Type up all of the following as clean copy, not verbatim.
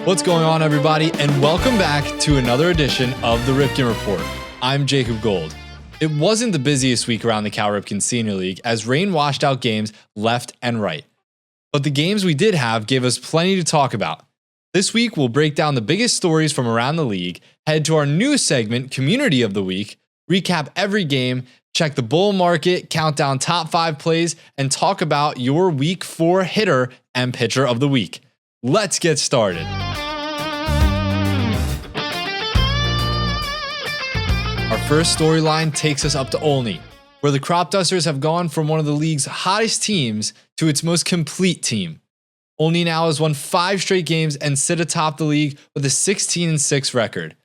What's going on, everybody, and welcome back to another edition of the Ripken Report. I'm Jacob Gold. It wasn't the busiest week around the Cal Ripken Sr. League as rain washed out games left and right. But the games we did have gave us plenty to talk about. This week, we'll break down the biggest stories from around the league, head to our new segment, Community of the Week, recap every game, check the bull market, count down top 5 plays, and talk about your Week 4 hitter and pitcher of the week. Let's get started. Our first storyline takes us up to Olney, where the Crop Dusters have gone from one of the league's hottest teams to its most complete team. Olney now has won 5 straight games and sit atop the league with a 16-6 record.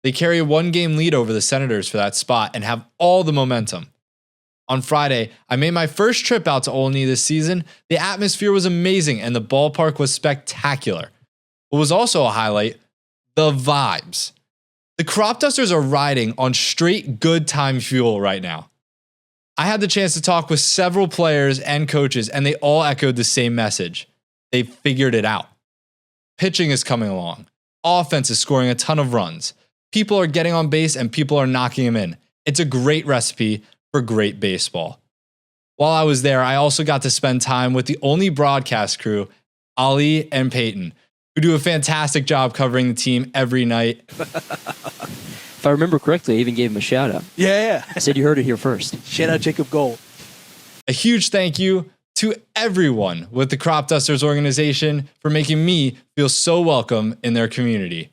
They carry a 1-game lead over the Senators for that spot and have all the momentum. On Friday, I made my first trip out to Olney this season. The atmosphere was amazing and the ballpark was spectacular. What was also a highlight, the vibes. The Crop Dusters are riding on straight good time fuel right now. I had the chance to talk with several players and coaches, and they all echoed the same message. They figured it out. Pitching is coming along. Offense is scoring a ton of runs. People are getting on base and people are knocking them in. It's a great recipe for great baseball. While I was there, I also got to spend time with the Olney broadcast crew, Ali and Peyton, who do a fantastic job covering the team every night. If I remember correctly, I even gave him a shout out. Yeah. I said you heard it here first. Shout out Jacob Gold. A huge thank you to everyone with the Crop Dusters organization for making me feel so welcome in their community.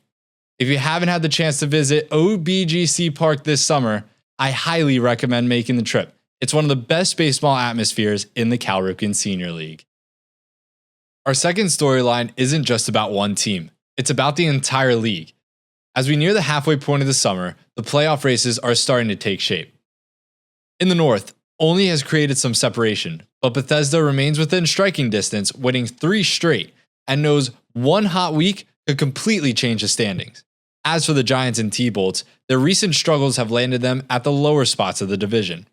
If you haven't had the chance to visit OBGC Park this summer, I highly recommend making the trip. It's one of the best baseball atmospheres in the Cal Ripken Sr. League. Our second storyline isn't just about one team. It's about the entire league. As we near the halfway point of the summer, the playoff races are starting to take shape. In the North, Olney has created some separation, but Bethesda remains within striking distance, winning 3 straight, and knows one hot week could completely change the standings. As for the Giants and T-Bolts, their recent struggles have landed them at the lower spots of the division.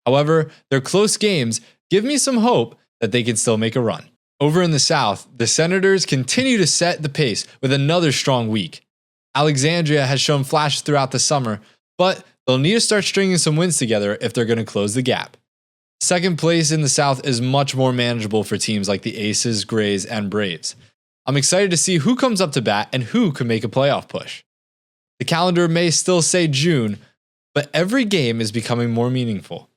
However, their close games give me some hope that they can still make a run. Over in the South, the Senators continue to set the pace with another strong week. Alexandria has shown flashes throughout the summer, but they'll need to start stringing some wins together if they're going to close the gap. Second place in the South is much more manageable for teams like the Aces, Grays, and Braves. I'm excited to see who comes up to bat and who can make a playoff push. The calendar may still say June, but every game is becoming more meaningful.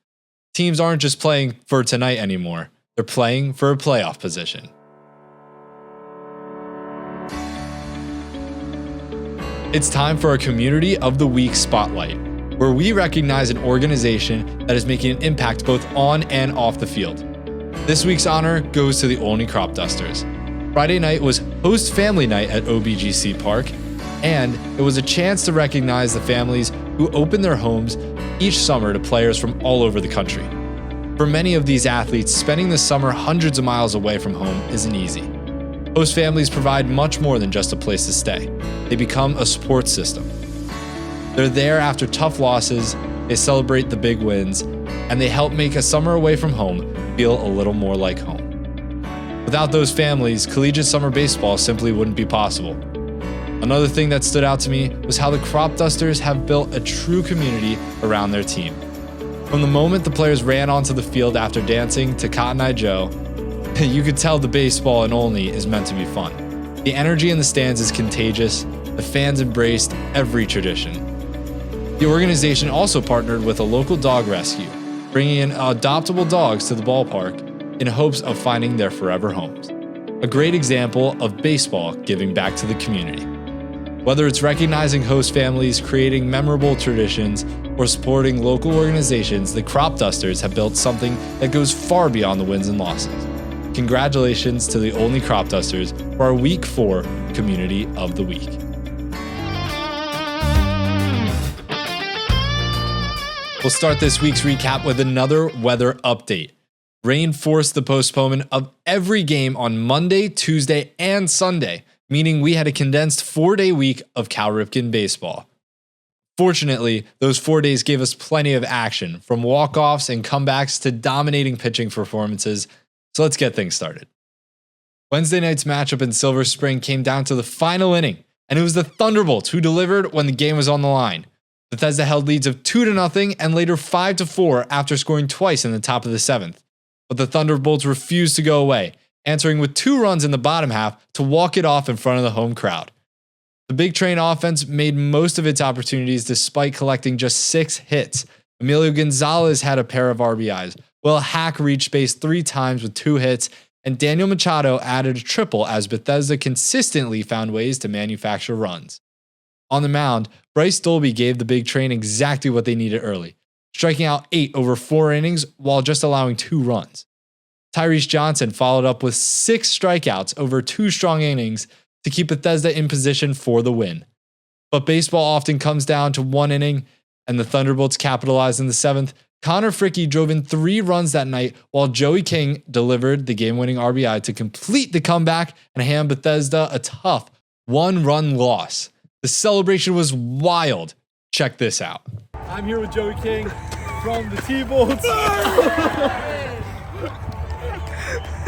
Teams aren't just playing for tonight anymore. They're playing for a playoff position. It's time for our Community of the Week Spotlight, where we recognize an organization that is making an impact both on and off the field. This week's honor goes to the Olney Crop Dusters. Friday night was host family night at OBGC Park, and it was a chance to recognize the families who open their homes each summer to players from all over the country. For many of these athletes, spending the summer hundreds of miles away from home isn't easy. Host families provide much more than just a place to stay. They become a support system. They're there after tough losses, they celebrate the big wins, and they help make a summer away from home feel a little more like home. Without those families, collegiate summer baseball simply wouldn't be possible. Another thing that stood out to me was how the Crop Dusters have built a true community around their team. From the moment the players ran onto the field after dancing to Cotton Eye Joe, you could tell the baseball in Olney is meant to be fun. The energy in the stands is contagious. The fans embraced every tradition. The organization also partnered with a local dog rescue, bringing in adoptable dogs to the ballpark in hopes of finding their forever homes. A great example of baseball giving back to the community. Whether it's recognizing host families, creating memorable traditions, or supporting local organizations, the Crop Dusters have built something that goes far beyond the wins and losses. Congratulations to the Olney Crop Dusters for our Week 4 Community of the Week. We'll start this week's recap with another weather update. Rain forced the postponement of every game on Monday, Tuesday, and Sunday, meaning we had a condensed 4-day week of Cal Ripken baseball. Fortunately, those 4 days gave us plenty of action, from walk-offs and comebacks to dominating pitching performances, so let's get things started. Wednesday night's matchup in Silver Spring came down to the final inning, and it was the Thunderbolts who delivered when the game was on the line. Bethesda held leads of 2-0 and later 5-4 after scoring twice in the top of the 7th. But the Thunderbolts refused to go away, answering with 2 runs in the bottom half to walk it off in front of the home crowd. The Big Train offense made most of its opportunities despite collecting just 6 hits. Emilio Gonzalez had a pair of RBIs, while Hack reached base 3 times with 2 hits, and Daniel Machado added a triple as Bethesda consistently found ways to manufacture runs. On the mound, Bryce Dolby gave the Big Train exactly what they needed early, striking out 8 over 4 innings while just allowing 2 runs. Tyrese Johnson followed up with 6 strikeouts over 2 strong innings to keep Bethesda in position for the win. But baseball often comes down to 1 inning, and the Thunderbolts capitalized in the 7th. Connor Fricke drove in 3 runs that night, while Joey King delivered the game-winning RBI to complete the comeback and hand Bethesda a tough 1-run loss. The celebration was wild. Check this out. I'm here with Joey King from the T-Bolts.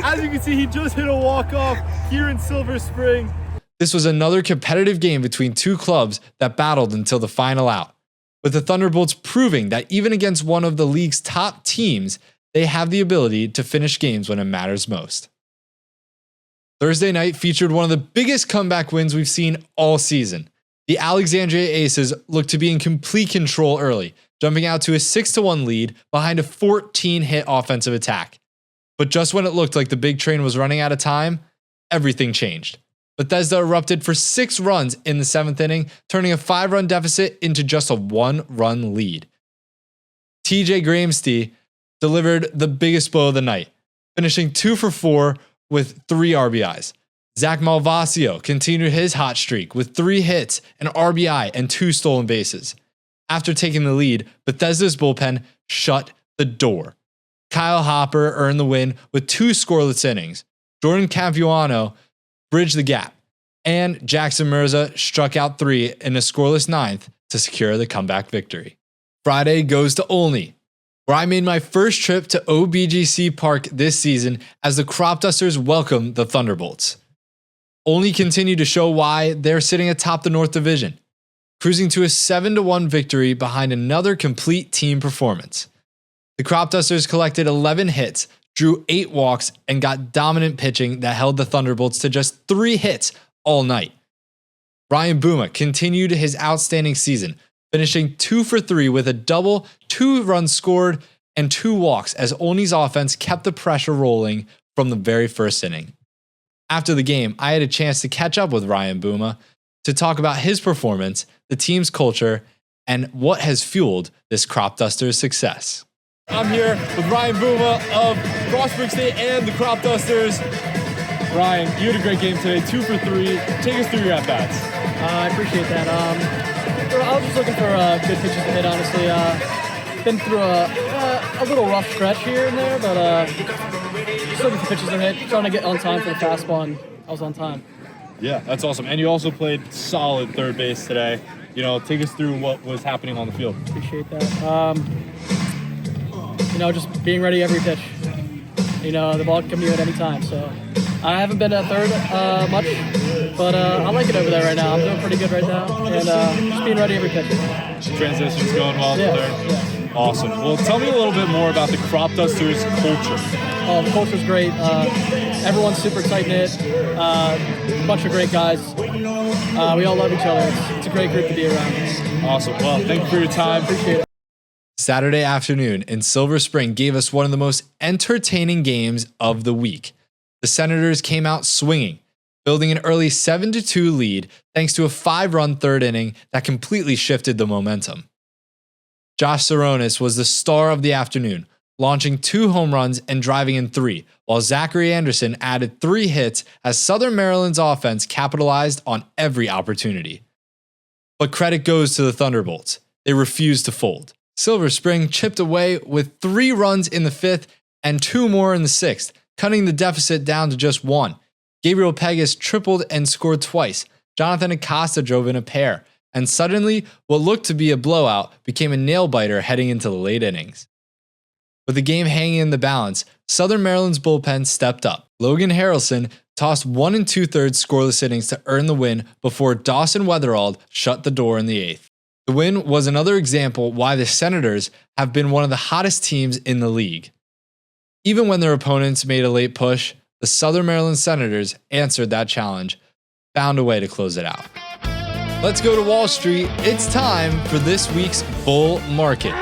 As you can see, he just hit a walk-off here in Silver Spring. This was another competitive game between 2 clubs that battled until the final out, with the Thunderbolts proving that even against one of the league's top teams, they have the ability to finish games when it matters most. Thursday night featured one of the biggest comeback wins we've seen all season. The Alexandria Aces looked to be in complete control early, jumping out to a 6-1 lead behind a 14-hit offensive attack. But just when it looked like the Big Train was running out of time, everything changed. Bethesda erupted for 6 runs in the 7th inning, turning a 5-run deficit into just a 1-run lead. TJ Gramsty delivered the biggest blow of the night, finishing 2 for 4 with 3 RBIs. Zach Malvasio continued his hot streak with 3 hits, an RBI, and 2 stolen bases. After taking the lead, Bethesda's bullpen shut the door. Kyle Hopper earned the win with 2 scoreless innings. Jordan Capuano bridged the gap, and Jackson Mirza struck out 3 in a scoreless 9th to secure the comeback victory. Friday goes to Olney, where I made my first trip to OBGC Park this season as the Crop Dusters welcomed the Thunderbolts. Olney continued to show why they're sitting atop the North Division, cruising to a 7-1 victory behind another complete team performance. The Crop Dusters collected 11 hits, drew 8 walks, and got dominant pitching that held the Thunderbolts to just 3 hits all night. Ryan Booma continued his outstanding season, finishing 2 for 3 with a double, 2 runs scored, and 2 walks as Olney's offense kept the pressure rolling from the very first inning. After the game, I had a chance to catch up with Ryan Booma to talk about his performance, the team's culture, and what has fueled this Crop Dusters' success. I'm here with Ryan Booma of Frostburg State and the Crop Dusters. Ryan, you had a great game today, 2 for 3. Take us through your at-bats. I appreciate that. I was just looking for good pitches to hit, honestly. Been through a little rough stretch here and there, but just looking for pitches to hit, trying to get on time for the fastball, and I was on time. Yeah, that's awesome. And you also played solid third base today. You know, take us through what was happening on the field. Appreciate that. Just being ready every pitch. The ball can be hit any time, so I haven't been at third much, but I like it over there right now. I'm doing pretty good right now, and just being ready every pitch. Transition's going well to third. Yeah. Awesome. Well, tell me a little bit more about the Crop Dusters culture. Oh, the culture's great. Everyone's super tight-knit. Bunch of great guys. We all love each other. It's a great group to be around. Awesome. Well, thank you for your time. Appreciate it. Saturday afternoon in Silver Spring gave us one of the most entertaining games of the week. The Senators came out swinging, building an early 7-2 lead thanks to a 5-run third inning that completely shifted the momentum. Josh Saronis was the star of the afternoon, launching 2 home runs and driving in 3, while Zachary Anderson added 3 hits as Southern Maryland's offense capitalized on every opportunity. But credit goes to the Thunderbolts. They refused to fold. Silver Spring chipped away with 3 runs in the 5th and 2 more in the 6th, cutting the deficit down to just 1. Gabriel Pegas tripled and scored twice. Jonathan Acosta drove in a pair. And suddenly, what looked to be a blowout became a nail-biter heading into the late innings. With the game hanging in the balance, Southern Maryland's bullpen stepped up. Logan Harrelson tossed 1 2/3 scoreless innings to earn the win before Dawson Weatherald shut the door in the 8th. The win was another example why the Senators have been one of the hottest teams in the league. Even when their opponents made a late push, the Southern Maryland Senators answered that challenge, found a way to close it out. Let's go to Wall Street. It's time for this week's bull market.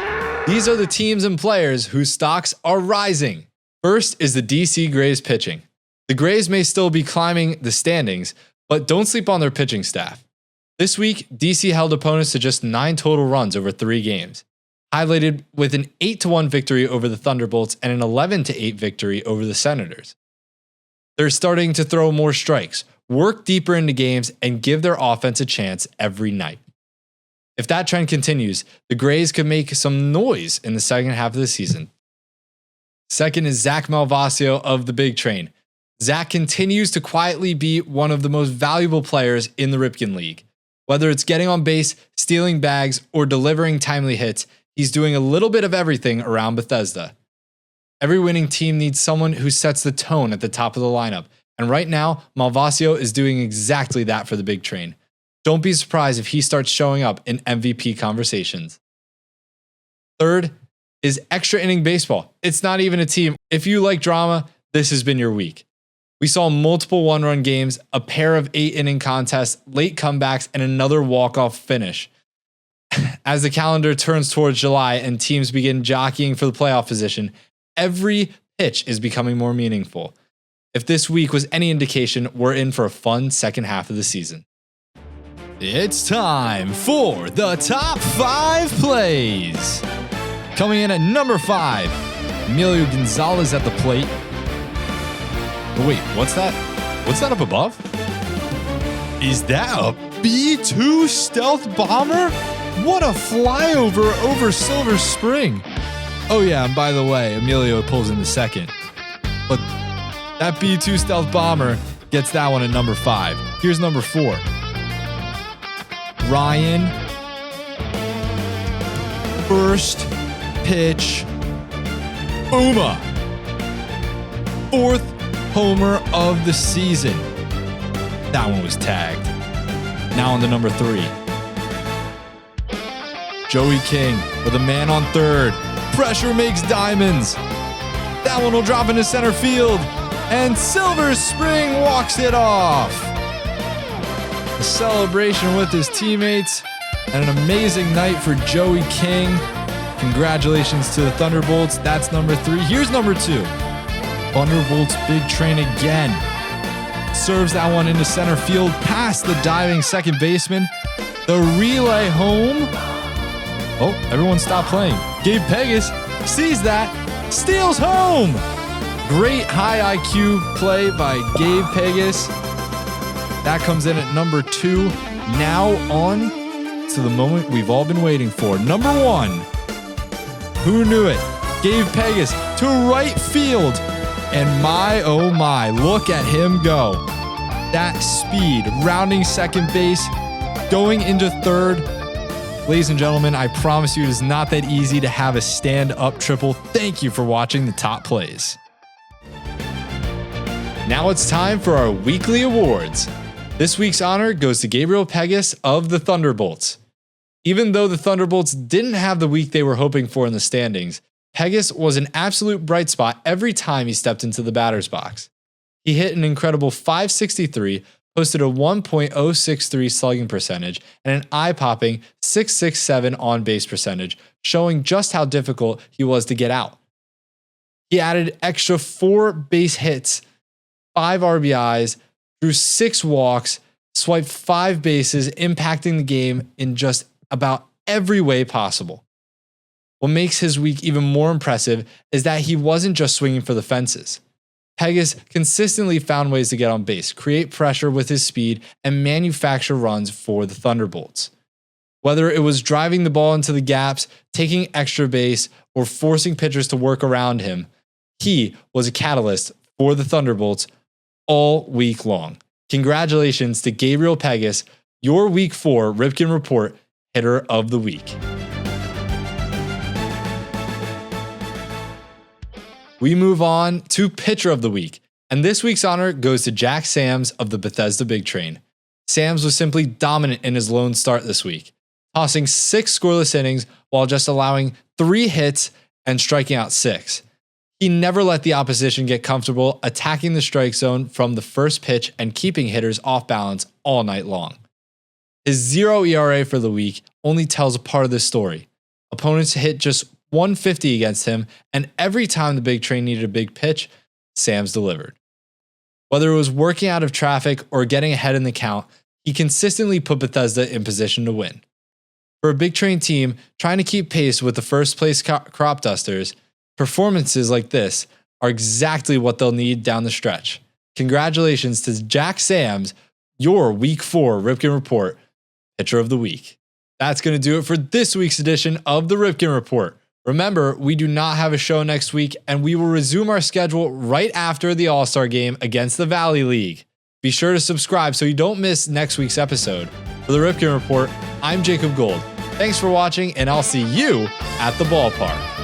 These are the teams and players whose stocks are rising. First is the DC Grays pitching. The Grays may still be climbing the standings, but don't sleep on their pitching staff. This week, DC held opponents to just 9 total runs over 3 games, highlighted with an 8-1 victory over the Thunderbolts and an 11-8 victory over the Senators. They're starting to throw more strikes, work deeper into games, and give their offense a chance every night. If that trend continues, the Grays could make some noise in the second half of the season. Second is Zach Malvasio of the Big Train. Zach continues to quietly be one of the most valuable players in the Ripken League. Whether it's getting on base, stealing bags, or delivering timely hits, he's doing a little bit of everything around Bethesda. Every winning team needs someone who sets the tone at the top of the lineup, and right now, Malvasio is doing exactly that for the Big Train. Don't be surprised if he starts showing up in MVP conversations. Third is extra inning baseball. It's not even a team. If you like drama, this has been your week. We saw multiple one-run games, a pair of 8-inning contests, late comebacks, and another walk-off finish. As the calendar turns towards July and teams begin jockeying for the playoff position, every pitch is becoming more meaningful. If this week was any indication, we're in for a fun second half of the season. It's time for the top 5 plays. Coming in at number 5, Emilio Gonzalez at the plate. Oh, wait, what's that? What's that up above? Is that a B-2 stealth bomber? What a flyover over Silver Spring. Oh yeah, and by the way, Emilio pulls in the second. But that B-2 stealth bomber gets that one at number 5. Here's number 4. Ryan. First pitch. Uma. 4th homer of the season. That one was tagged. Now on to number 3. Joey King with a man on third. Pressure makes diamonds. That one will drop into center field. And Silver Spring walks it off. A celebration with his teammates and an amazing night for Joey King. Congratulations to the Thunderbolts. That's number 3. Here's number 2. Thunderbolts Big Train again. Serves that one into center field past the diving second baseman. The relay home. Oh, everyone stopped playing. Gabe Pegas sees that, steals home. Great high IQ play by Gabe Pegas. That comes in at number 2. Now on to the moment we've all been waiting for. Number 1. Who knew it? Gabe Pegas to right field. And my, oh my, look at him go. That speed, rounding second base, going into third. Ladies and gentlemen, I promise you it is not that easy to have a stand-up triple. Thank you for watching the top plays. Now it's time for our weekly awards. This week's honor goes to Gabriel Pegas of the Thunderbolts. Even though the Thunderbolts didn't have the week they were hoping for in the standings, Pegas was an absolute bright spot every time he stepped into the batter's box. He hit an incredible .563, posted a 1.063 slugging percentage, and an eye-popping .667 on-base percentage, showing just how difficult he was to get out. He added extra 4 base hits, 5 RBIs, drew 6 walks, swiped 5 bases, impacting the game in just about every way possible. What makes his week even more impressive is that he wasn't just swinging for the fences. Pegas consistently found ways to get on base, create pressure with his speed, and manufacture runs for the Thunderbolts. Whether it was driving the ball into the gaps, taking extra base, or forcing pitchers to work around him, he was a catalyst for the Thunderbolts all week long. Congratulations to Gabriel Pegas, your Week 4 Ripken Report Hitter of the Week. We move on to Pitcher of the Week, and this week's honor goes to Jack Sams of the Bethesda Big Train. Sams was simply dominant in his lone start this week, tossing 6 scoreless innings while just allowing 3 hits and striking out 6. He never let the opposition get comfortable attacking the strike zone from the first pitch and keeping hitters off balance all night long. His 0 ERA for the week only tells a part of this story. Opponents hit just 150 against him, and every time the Big Train needed a big pitch, Sams delivered. Whether it was working out of traffic or getting ahead in the count, he consistently put Bethesda in position to win. For a Big Train team trying to keep pace with the first place crop dusters, performances like this are exactly what they'll need down the stretch. Congratulations to Jack Sams, your Week 4 Ripken Report Pitcher of the Week. That's going to do it for this week's edition of the Ripken Report. Remember, we do not have a show next week, and we will resume our schedule right after the All-Star game against the Valley League. Be sure to subscribe so you don't miss next week's episode. For the Ripken Report, I'm Jacob Gold. Thanks for watching, and I'll see you at the ballpark.